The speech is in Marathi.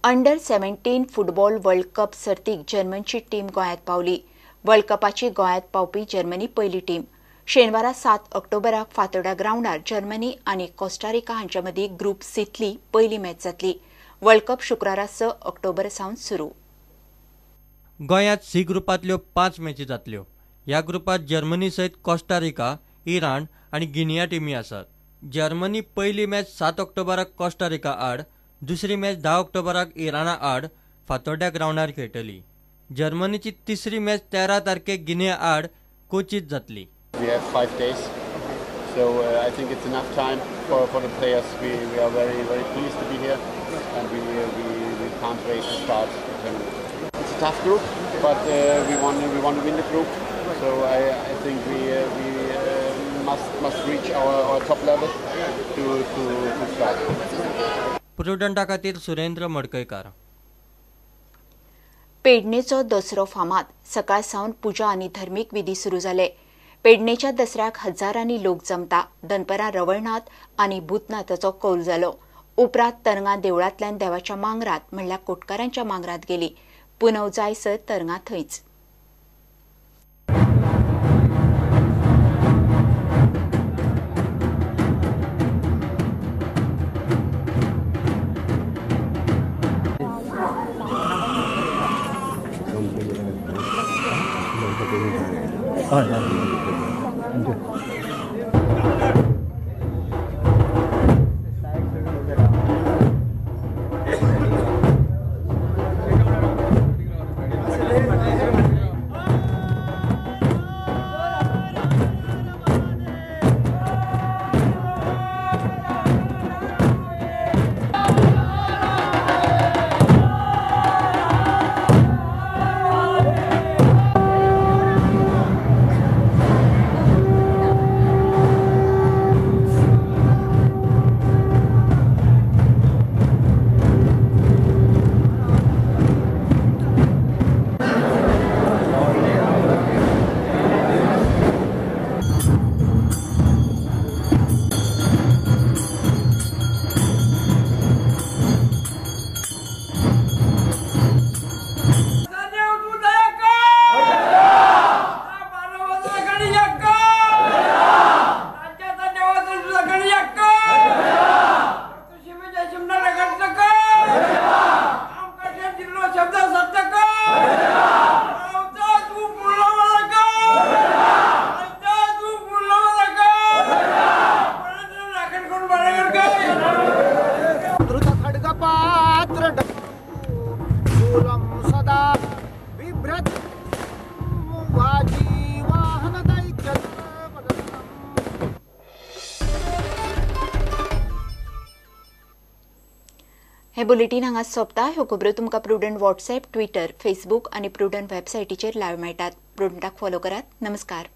अंडर 17 फुटबॉल वर्ल्ड कप सर्तीक जर्मनीची टीम गोंयांत पावली। वर्ल्ड कपाची गोंयांत पावपी जर्मनी पयली टीम। शेनवारा 7 ऑक्टोबराक फातोर्डा ग्राउंडार जर्मनी आनी कोस्टारिका हांचे मदीं ग्रुप सींतली पयली मॅच जातली। वर्ल्ड कप शुक्रारा 6 ऑक्टोबर सावन सुरू। गोंयांत सी ग्रुपांतल्यो 5 मॅची जातल्यो। ह्या ग्रुपांत जर्मनी सयत कोस्टारिका, इराण आनी गिनिया टीमी आसात। जर्मनी पयली मॅच 7 ऑक्टोबराक कोस्टारिका आड, दुसरी मॅच 10 ऑक्टोबराक इराणा आड फातोर्डा ग्राउंडार खेळटली। जर्मनीची तिसरी मॅच 13 तारखेक गिनिया आड कोचीत जातली। We have 5 days, so I think it's enough time for the players. We are very pleased to be here, and we can't wait to start. It's a tough group, but we want to win the group. So I think we must reach our top level to start. प्रुडंटा खातीर सुरेंद्र मडकयकार। पेडणेचो दसरो फामाद। सकाळ सावन पुजा आनी धर्मीक विधी सुरू जाले। पेडणेच्या दसऱ्याक हजारांनी लोक जमता। दनपरां रवळनाथ आनी भूतनाथाचो कौल जालो। उपरांत तरंगा देवळांतल्यान देवाच्या मांगरात म्हणल्यार कोटकारांच्या मांगरात गेली। पुनव जायसर तरंगा थंयच। हे बुलेटिन हांगा सोंपता। ह्यो खबरो तुमकां प्रुडंट व्हॉट्सएप, ट्विटर, फेसबूक आनी प्रुडंट वेबसायटीचेर लायव्ह मेळटात। प्रुडंटाक फॉलो करात। नमस्कार।